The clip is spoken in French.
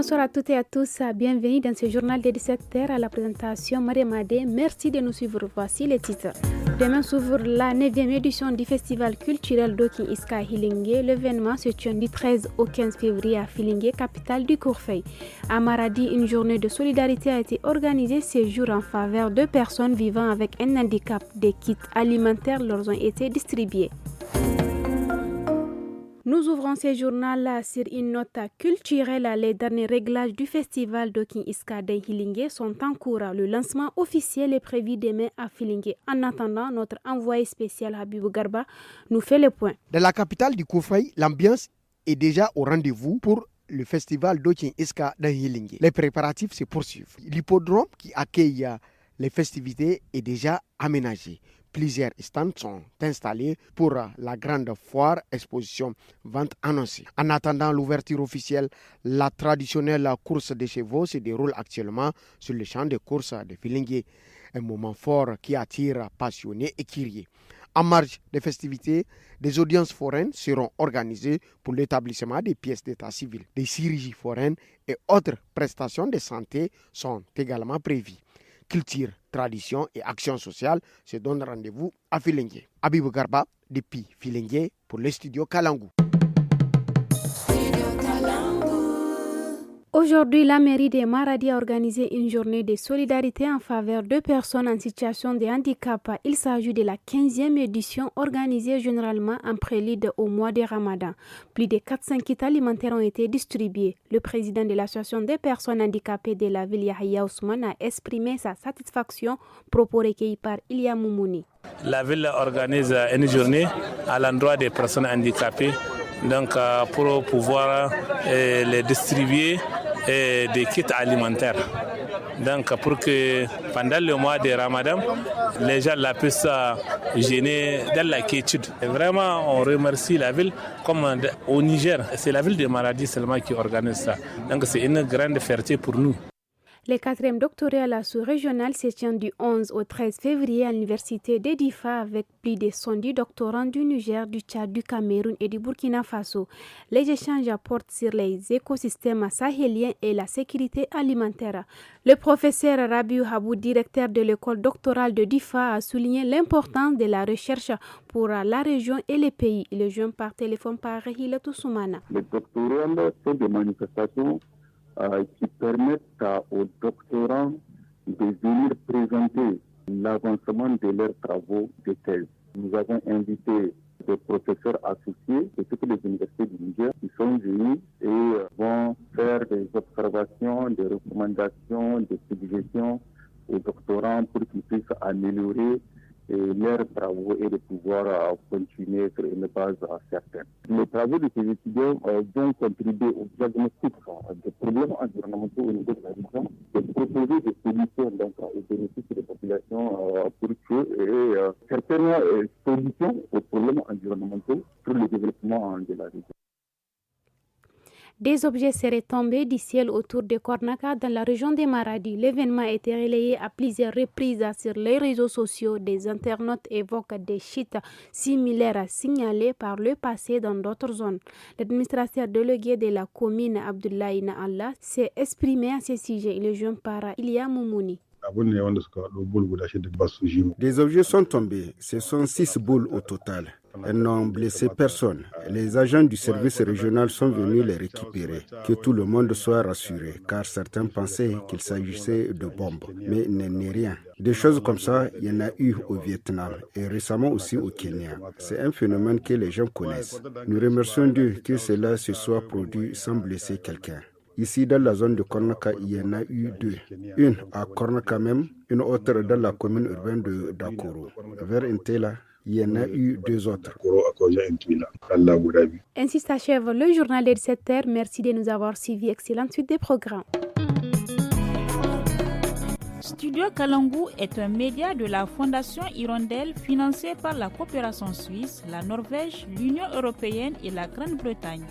Bonsoir à toutes et à tous, bienvenue dans ce journal des 17h à la présentation Mariamade. Merci de nous suivre, voici les titres. Demain s'ouvre la 9e édition du festival culturel Dokin Iska à Filingué. L'événement se tient du 13 au 15 février à Filingué, capitale du Kourfey. À Maradi, une journée de solidarité a été organisée ce jour en faveur de personnes vivant avec un handicap. Des kits alimentaires leur ont été distribués. Nous ouvrons ce journal sur une note culturelle. Les derniers réglages du festival Dokin Iska de Filingué sont en cours. Le lancement officiel est prévu demain à Filingué. En attendant, notre envoyé spécial Habibou Garba nous fait le point. Dans la capitale du Kourfey, l'ambiance est déjà au rendez-vous pour le festival Dokin Iska de Filingué. Les préparatifs se poursuivent. L'hippodrome qui accueille les festivités est déjà aménagé. Plusieurs stands sont installés pour la grande foire exposition vente annoncée. En attendant l'ouverture officielle, la traditionnelle course des chevaux se déroule actuellement sur le champ de course de Filingué. Un moment fort qui attire passionnés et curieux. En marge des festivités, des audiences foraines seront organisées pour l'établissement des pièces d'état civil. Des chirurgies foraines et autres prestations de santé sont également prévues. Culture, tradition et action sociale se donnent rendez-vous à Filingué. Habibou Garba, depuis Filingué, pour le studio Kalangu. Aujourd'hui, la mairie de Maradi a organisé une journée de solidarité en faveur de personnes en situation de handicap. Il s'agit de la 15e édition organisée généralement en prélude au mois de Ramadan. Plus de 400 kits alimentaires ont été distribués. Le président de l'association des personnes handicapées de la ville, Yahya Ousmane, a exprimé sa satisfaction, propos recueillis par Ilia Moumouni. La ville organise une journée à l'endroit des personnes handicapées pour pouvoir les distribuer des kits alimentaires. Pour que pendant le mois de Ramadan, les gens puissent gêner dans la quiétude. Et vraiment, on remercie la ville, comme au Niger, c'est la ville de Maradi seulement qui organise ça. Donc c'est une grande fierté pour nous. Le 4e doctorat sous-régional se tient du 11 au 13 février à l'université d'Edifa avec plus de 110 doctorants du Niger, du Tchad, du Cameroun et du Burkina Faso. Les échanges portent sur les écosystèmes sahéliens et la sécurité alimentaire. Le professeur Rabiou Habou, directeur de l'école doctorale de Difa, a souligné l'importance de la recherche pour la région et les pays. Il est joint par téléphone par Hilatou Soumana. Les doctorants sont des manifestations qui permettent aux doctorants de venir présenter l'avancement de leurs travaux de thèse. Nous avons invité des professeurs associés de toutes les universités du Niger qui sont venus et vont faire des observations, des recommandations, des suggestions aux doctorants pour qu'ils puissent améliorer leurs travaux et de pouvoir continuer sur une base certaine. Les travaux de ces étudiants vont contribuer au diagnostic des problèmes environnementaux au niveau de la région, de proposer des solutions aux bénéfices des populations pour que certaines solutions aux problèmes environnementaux pour le développement de la région. Des objets seraient tombés du ciel autour de Kornaka dans la région de Maradi. L'événement a été relayé à plusieurs reprises sur les réseaux sociaux. Des internautes évoquent des chutes similaires signalées par le passé dans d'autres zones. L'administrateur délégué de la commune, Abdoulaye Allah, s'est exprimé à ce sujet. Il est joint par Ilia Moumouni. Des objets sont tombés. Ce sont 6 boules au total. Elles n'ont blessé personne. Les agents du service régional sont venus les récupérer. Que tout le monde soit rassuré, car certains pensaient qu'il s'agissait de bombes. Mais il n'est rien. Des choses comme ça, il y en a eu au Vietnam et récemment aussi au Kenya. C'est un phénomène que les gens connaissent. Nous remercions Dieu que cela se soit produit sans blesser quelqu'un. Ici, dans la zone de Kornaka, il y en a eu 2. Une à Kornaka même, une autre dans la commune urbaine de Dakoro. Vers Intela, il y en a eu 2 autres. Ainsi s'achève le journal de 17h. Merci de nous avoir suivis. Excellente suite des programmes. Studio Kalangu est un média de la Fondation Hirondelle financé par la coopération suisse, la Norvège, l'Union européenne et la Grande-Bretagne.